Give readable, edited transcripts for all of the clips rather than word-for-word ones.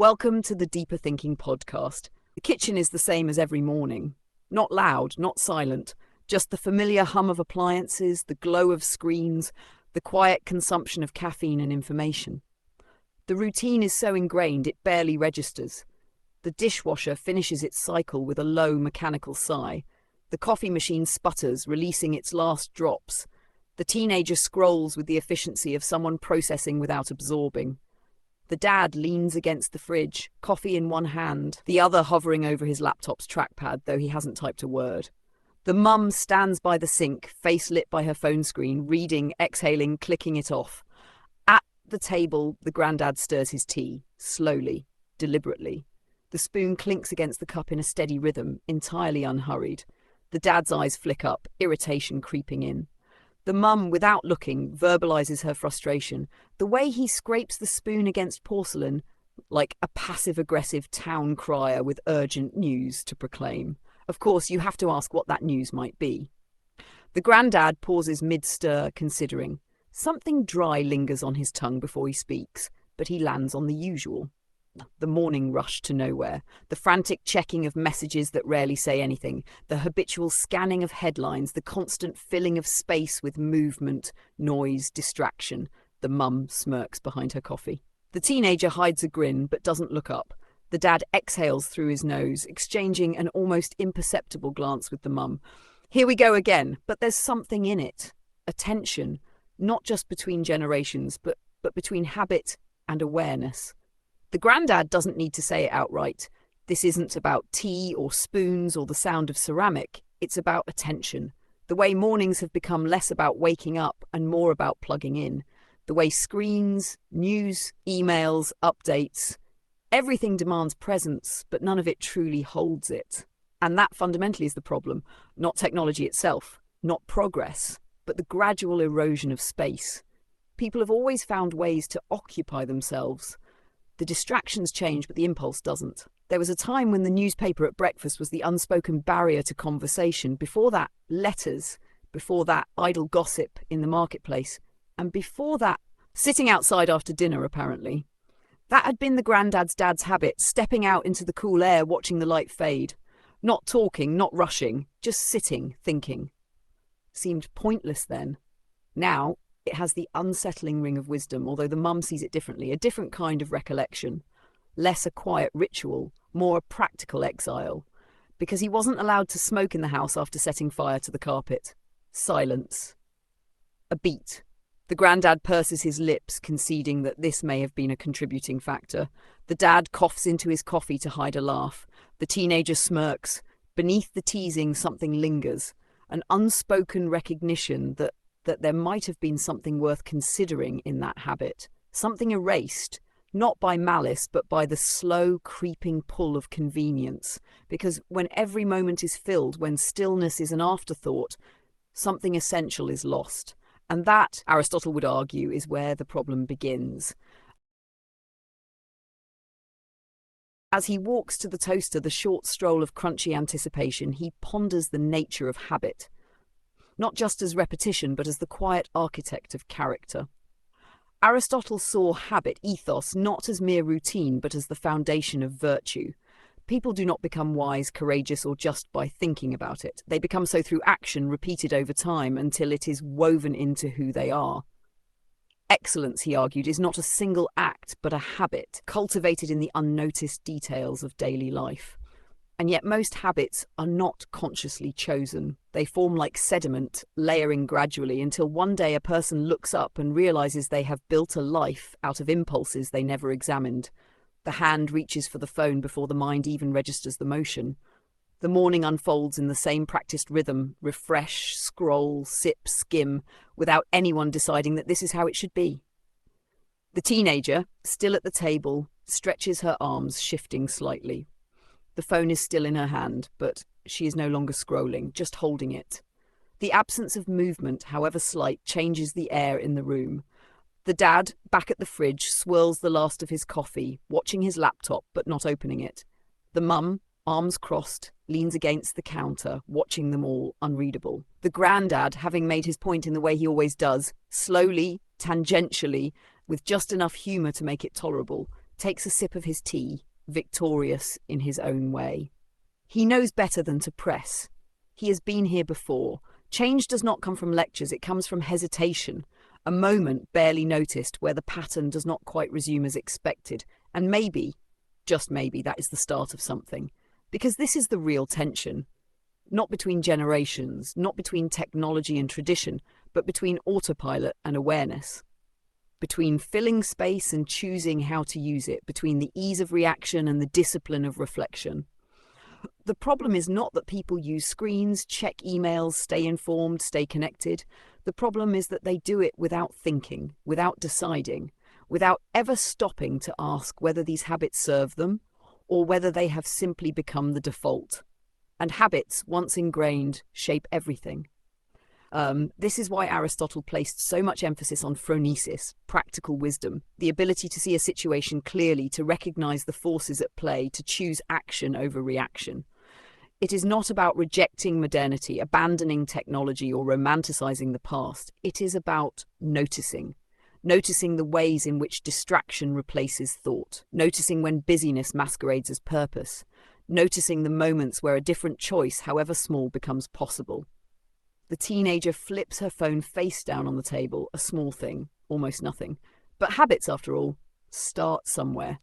Welcome to the Deeper Thinking podcast. The kitchen is the same as every morning. Not loud, not silent, just the familiar hum of appliances, the glow of screens, the quiet consumption of caffeine and information. The routine is so ingrained it barely registers. The dishwasher finishes its cycle with a low mechanical sigh. The coffee machine sputters, releasing its last drops. The teenager scrolls with the efficiency of someone processing without absorbing. The dad leans against the fridge, coffee in one hand, the other hovering over his laptop's trackpad, though he hasn't typed a word. The mum stands by the sink, face lit by her phone screen, reading, exhaling, clicking it off. At the table, the granddad stirs his tea, slowly, deliberately. The spoon clinks against the cup in a steady rhythm, entirely unhurried. The dad's eyes flick up, irritation creeping in. The mum, without looking, verbalizes her frustration. The way he scrapes the spoon against porcelain, like a passive-aggressive town crier with urgent news to proclaim. Of course, you have to ask what that news might be. The granddad pauses mid-stir, considering. Something dry lingers on his tongue before he speaks, but he lands on the usual. The morning rush to nowhere, the frantic checking of messages that rarely say anything, the habitual scanning of headlines, the constant filling of space with movement, noise, distraction. The mum smirks behind her coffee. The teenager hides a grin but doesn't look up. The dad exhales through his nose, exchanging an almost imperceptible glance with the mum. Here we go again, but there's something in it. A tension, not just between generations, but between habit and awareness. The granddad doesn't need to say it outright. This isn't about tea or spoons or the sound of ceramic. It's about attention. The way mornings have become less about waking up and more about plugging in. The way screens, news, emails, updates, everything demands presence, but none of it truly holds it. And that fundamentally is the problem. Not technology itself, not progress, but the gradual erosion of space. People have always found ways to occupy themselves. The distractions change, but the impulse doesn't. There was a time when the newspaper at breakfast was the unspoken barrier to conversation. Before that, letters. Before that, idle gossip in the marketplace. And before that, sitting outside after dinner, apparently. That had been the granddad's dad's habit, stepping out into the cool air, watching the light fade. Not talking, not rushing, just sitting, thinking. Seemed pointless then. Now, it has the unsettling ring of wisdom, although the mum sees it differently, a different kind of recollection. Less a quiet ritual, more a practical exile. Because he wasn't allowed to smoke in the house after setting fire to the carpet. Silence. A beat. The granddad purses his lips, conceding that this may have been a contributing factor. The dad coughs into his coffee to hide a laugh. The teenager smirks. Beneath the teasing, something lingers. An unspoken recognition that there might have been something worth considering in that habit. Something erased, not by malice, but by the slow, creeping pull of convenience. Because when every moment is filled, when stillness is an afterthought, something essential is lost. And that, Aristotle would argue, is where the problem begins. As he walks to the toaster, the short stroll of crunchy anticipation, he ponders the nature of habit. Not just as repetition, but as the quiet architect of character. Aristotle saw habit, ethos, not as mere routine, but as the foundation of virtue. People do not become wise, courageous, or just by thinking about it. They become so through action repeated over time until it is woven into who they are. Excellence, he argued, is not a single act, but a habit, cultivated in the unnoticed details of daily life. And yet most habits are not consciously chosen. They form like sediment, layering gradually until one day a person looks up and realizes they have built a life out of impulses they never examined. The hand reaches for the phone before the mind even registers the motion. The morning unfolds in the same practiced rhythm, refresh, scroll, sip, skim, without anyone deciding that this is how it should be. The teenager, still at the table, stretches her arms, shifting slightly. The phone is still in her hand, but she is no longer scrolling, just holding it. The absence of movement, however slight, changes the air in the room. The dad, back at the fridge, swirls the last of his coffee, watching his laptop but not opening it. The mum, arms crossed, leans against the counter, watching them all, unreadable. The granddad, having made his point in the way he always does, slowly, tangentially, with just enough humour to make it tolerable, takes a sip of his tea, victorious in his own way. He knows better than to press. He has been here before. Change does not come from lectures, it comes from hesitation, a moment barely noticed where the pattern does not quite resume as expected, and maybe, just maybe, that is the start of something. Because this is the real tension. Not between generations, not between technology and tradition, but between autopilot and awareness. Between filling space and choosing how to use it, between the ease of reaction and the discipline of reflection. The problem is not that people use screens, check emails, stay informed, stay connected. The problem is that they do it without thinking, without deciding, without ever stopping to ask whether these habits serve them or whether they have simply become the default. And habits, once ingrained, shape everything. This is why Aristotle placed so much emphasis on phronesis, practical wisdom, the ability to see a situation clearly, to recognize the forces at play, to choose action over reaction. It is not about rejecting modernity, abandoning technology, or romanticizing the past. It is about noticing. Noticing the ways in which distraction replaces thought. Noticing when busyness masquerades as purpose. Noticing the moments where a different choice, however small, becomes possible. The teenager flips her phone face down on the table, a small thing, almost nothing. But habits, after all, start somewhere.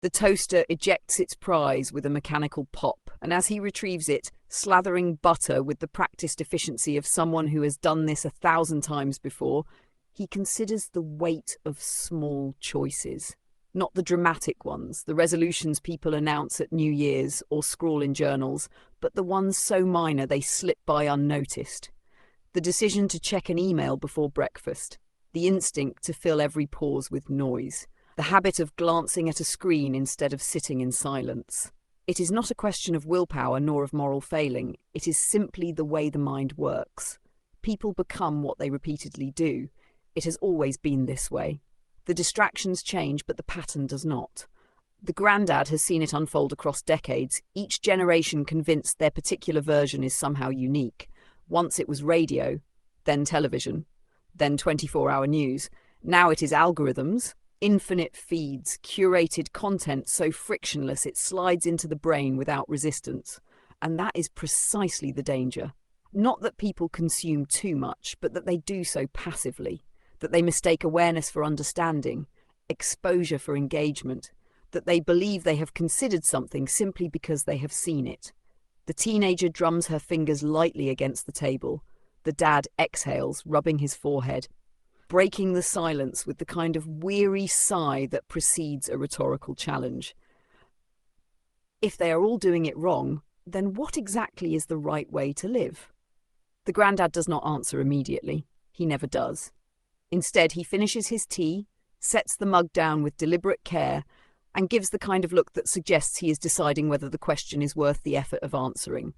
The toaster ejects its prize with a mechanical pop, and as he retrieves it, slathering butter with the practiced efficiency of someone who has done this 1,000 times before, he considers the weight of small choices. Not the dramatic ones, the resolutions people announce at New Year's or scrawl in journals, but the ones so minor they slip by unnoticed. The decision to check an email before breakfast, the instinct to fill every pause with noise, the habit of glancing at a screen instead of sitting in silence. It is not a question of willpower nor of moral failing, it is simply the way the mind works. People become what they repeatedly do. It has always been this way. The distractions change, but the pattern does not. The granddad has seen it unfold across decades, each generation convinced their particular version is somehow unique. Once it was radio, then television, then 24-hour news. Now it is algorithms, infinite feeds, curated content so frictionless it slides into the brain without resistance. And that is precisely the danger. Not that people consume too much, but that they do so passively. That they mistake awareness for understanding, exposure for engagement, that they believe they have considered something simply because they have seen it. The teenager drums her fingers lightly against the table. The dad exhales, rubbing his forehead, breaking the silence with the kind of weary sigh that precedes a rhetorical challenge. If they are all doing it wrong, then what exactly is the right way to live? The granddad does not answer immediately. He never does. Instead, he finishes his tea, sets the mug down with deliberate care, and gives the kind of look that suggests he is deciding whether the question is worth the effort of answering.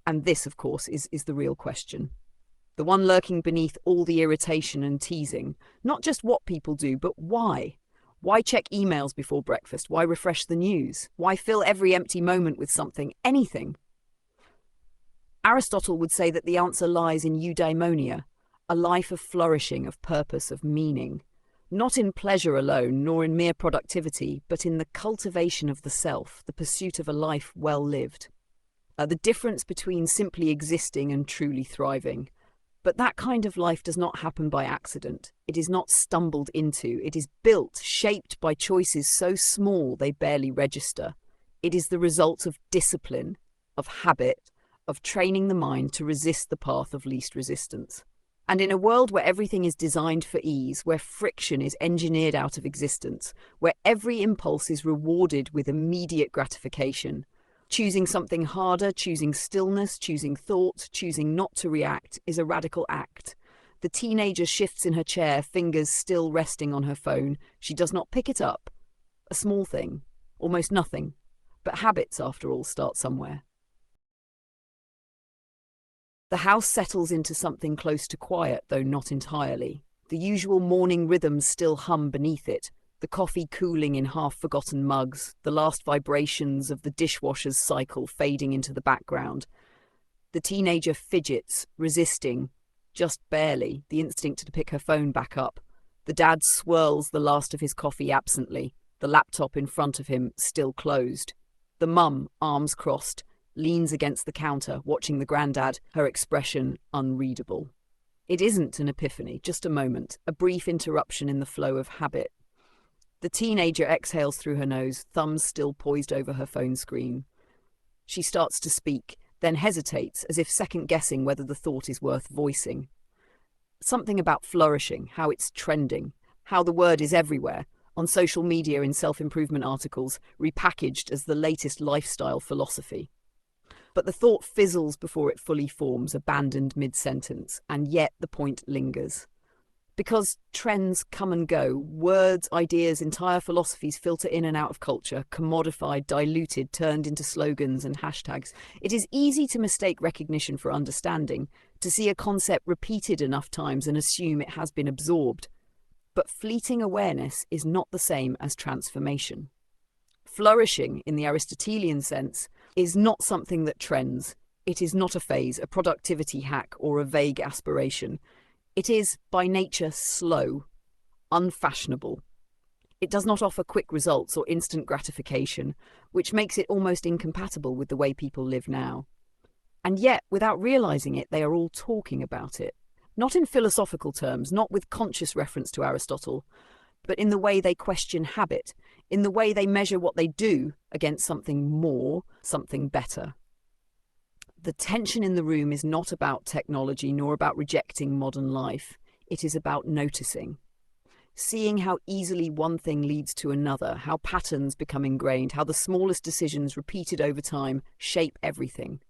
And this, of course, is the real question. The one lurking beneath all the irritation and teasing. Not just what people do, but why. Why check emails before breakfast? Why refresh the news? Why fill every empty moment with something, anything? Aristotle would say that the answer lies in eudaimonia, a life of flourishing, of purpose, of meaning. Not in pleasure alone, nor in mere productivity, but in the cultivation of the self, the pursuit of a life well lived. The difference between simply existing and truly thriving. But that kind of life does not happen by accident. It is not stumbled into. It is built, shaped by choices so small they barely register. It is the result of discipline, of habit, of training the mind to resist the path of least resistance. And in a world where everything is designed for ease, where friction is engineered out of existence, where every impulse is rewarded with immediate gratification, choosing something harder, choosing stillness, choosing thought, choosing not to react is a radical act. The teenager shifts in her chair, fingers still resting on her phone. She does not pick it up. A small thing, almost nothing. But habits, after all, start somewhere. The house settles into something close to quiet, though not entirely. The usual morning rhythms still hum beneath it, the coffee cooling in half-forgotten mugs, the last vibrations of the dishwasher's cycle fading into the background. The teenager fidgets, resisting, just barely, the instinct to pick her phone back up. The dad swirls the last of his coffee absently, the laptop in front of him still closed. The mum, arms crossed, leans against the counter, watching the granddad, her expression unreadable. It isn't an epiphany, just a moment, a brief interruption in the flow of habit. The teenager exhales through her nose, thumbs still poised over her phone screen. She starts to speak, then hesitates, as if second-guessing whether the thought is worth voicing. Something about flourishing, how it's trending, how the word is everywhere, on social media, in self-improvement articles, repackaged as the latest lifestyle philosophy. But the thought fizzles before it fully forms, abandoned mid-sentence, and yet the point lingers. Because trends come and go, words, ideas, entire philosophies filter in and out of culture, commodified, diluted, turned into slogans and hashtags. It is easy to mistake recognition for understanding, to see a concept repeated enough times and assume it has been absorbed. But fleeting awareness is not the same as transformation. Flourishing, in the Aristotelian sense, is not something that trends. It is not a phase, a productivity hack, or a vague aspiration. It is, by nature, slow, unfashionable. It does not offer quick results or instant gratification, which makes it almost incompatible with the way people live now. And yet, without realizing it, they are all talking about it. Not in philosophical terms, not with conscious reference to Aristotle, but in the way they question habit, in the way they measure what they do against something more, something better. The tension in the room is not about technology nor about rejecting modern life. It is about noticing. Seeing how easily one thing leads to another, how patterns become ingrained, how the smallest decisions repeated over time shape everything.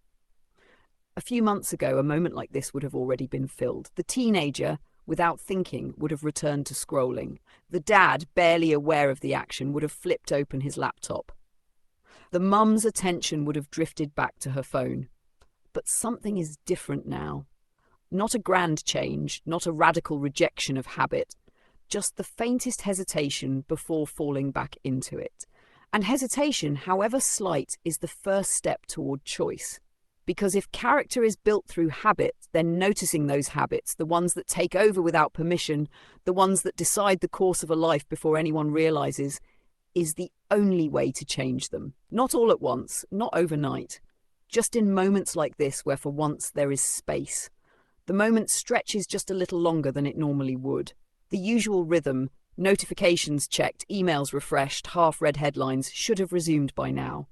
A few months ago, a moment like this would have already been filled. The teenager, without thinking, would have returned to scrolling. The dad, barely aware of the action, would have flipped open his laptop. The mum's attention would have drifted back to her phone. But something is different now. Not a grand change, not a radical rejection of habit, just the faintest hesitation before falling back into it. And hesitation, however slight, is the first step toward choice. Because if character is built through habit, then noticing those habits, the ones that take over without permission, the ones that decide the course of a life before anyone realizes, is the only way to change them. Not all at once, not overnight. Just in moments like this where for once there is space. The moment stretches just a little longer than it normally would. The usual rhythm, notifications checked, emails refreshed, half-read headlines, should have resumed by now.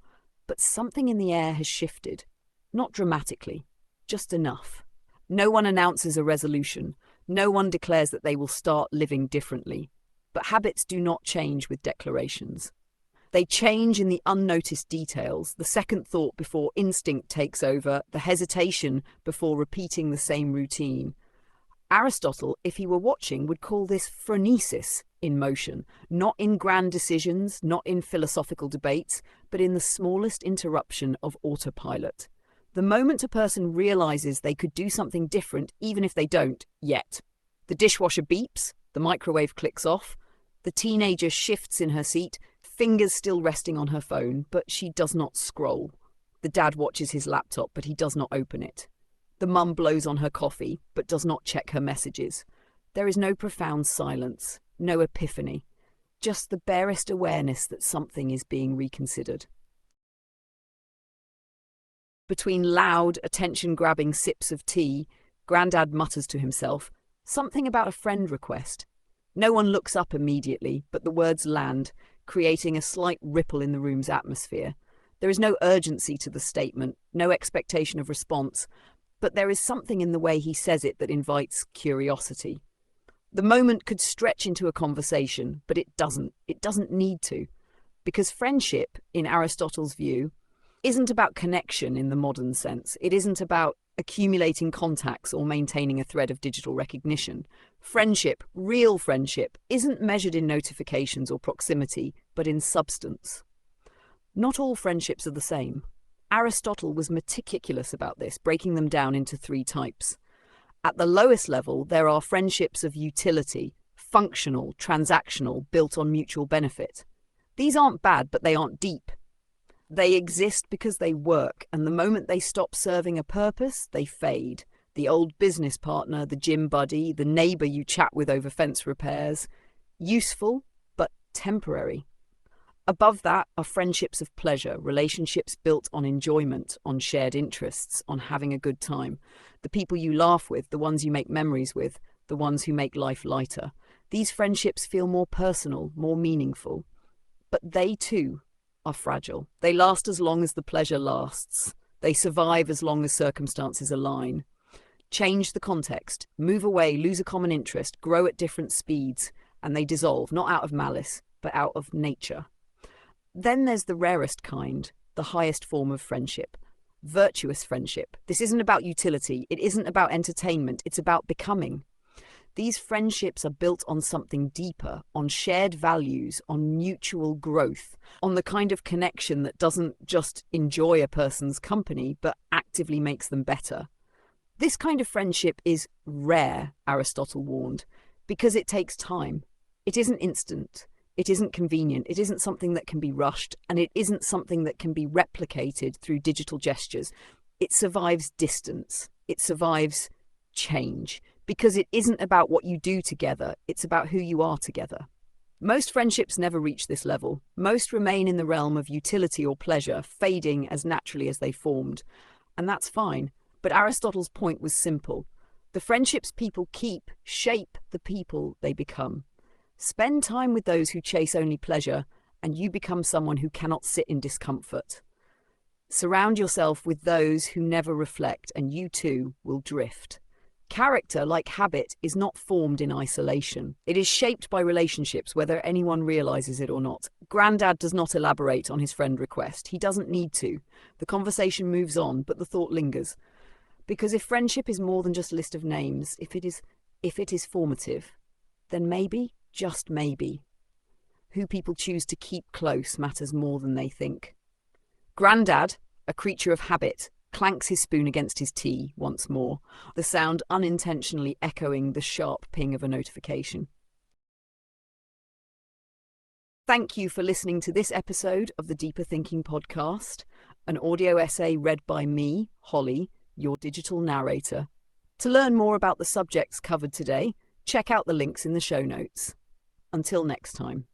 But something in the air has shifted. Not dramatically, just enough. No one announces a resolution. No one declares that they will start living differently. But habits do not change with declarations. They change in the unnoticed details, the second thought before instinct takes over, the hesitation before repeating the same routine. Aristotle, if he were watching, would call this phronesis in motion, not in grand decisions, not in philosophical debates, but in the smallest interruption of autopilot. The moment a person realizes they could do something different, even if they don't yet. The dishwasher beeps, the microwave clicks off, the teenager shifts in her seat, fingers still resting on her phone, but she does not scroll. The dad watches his laptop, but he does not open it. The mum blows on her coffee, but does not check her messages. There is no profound silence, no epiphany, just the barest awareness that something is being reconsidered. Between loud, attention-grabbing sips of tea, Grandad mutters to himself, something about a friend request. No one looks up immediately, but the words land, creating a slight ripple in the room's atmosphere. There is no urgency to the statement, no expectation of response, but there is something in the way he says it that invites curiosity. The moment could stretch into a conversation, but it doesn't. It doesn't need to. Because friendship, in Aristotle's view, isn't about connection in the modern sense. It isn't about accumulating contacts or maintaining a thread of digital recognition. Friendship, real friendship, isn't measured in notifications or proximity, but in substance. Not all friendships are the same. Aristotle was meticulous about this, breaking them down into 3 types. At the lowest level, there are friendships of utility, functional, transactional, built on mutual benefit. These aren't bad, but they aren't deep. They exist because they work, and the moment they stop serving a purpose, they fade. The the old business partner, the gym buddy, the neighbour you chat with over fence repairs. Useful, but temporary. Above that are friendships of pleasure, relationships built on enjoyment, on shared interests, on having a good time. The people you laugh with, the ones you make memories with, the ones who make life lighter. These friendships feel more personal, more meaningful. But they too are fragile. They last as long as the pleasure lasts. They survive as long as circumstances align. Change the context, move away, lose a common interest, grow at different speeds, and they dissolve, not out of malice, but out of nature. Then there's the rarest kind, the highest form of friendship. Virtuous friendship. This isn't about utility. It isn't about entertainment. It's about becoming. These friendships are built on something deeper, on shared values, on mutual growth, on the kind of connection that doesn't just enjoy a person's company, but actively makes them better. This kind of friendship is rare, Aristotle warned, because it takes time. It isn't instant. It isn't convenient, it isn't something that can be rushed, and it isn't something that can be replicated through digital gestures. It survives distance. It survives change, because it isn't about what you do together, it's about who you are together. Most friendships never reach this level. Most remain in the realm of utility or pleasure, fading as naturally as they formed. And that's fine. But Aristotle's point was simple. The friendships people keep shape the people they become. Spend time with those who chase only pleasure, and you become someone who cannot sit in discomfort. Surround yourself with those who never reflect, and you too will drift. Character, like habit, is not formed in isolation. It is shaped by relationships, whether anyone realizes it or not. Grandad does not elaborate on his friend request. He doesn't need to. The conversation moves on, but the thought lingers. Because if friendship is more than just a list of names, if it is formative, then maybe, just maybe, who people choose to keep close matters more than they think. Grandad, a creature of habit, clanks his spoon against his tea once more, the sound unintentionally echoing the sharp ping of a notification. Thank you for listening to this episode of the Deeper Thinking podcast, an audio essay read by me, Holly, your digital narrator. To learn more about the subjects covered today, check out the links in the show notes. Until next time.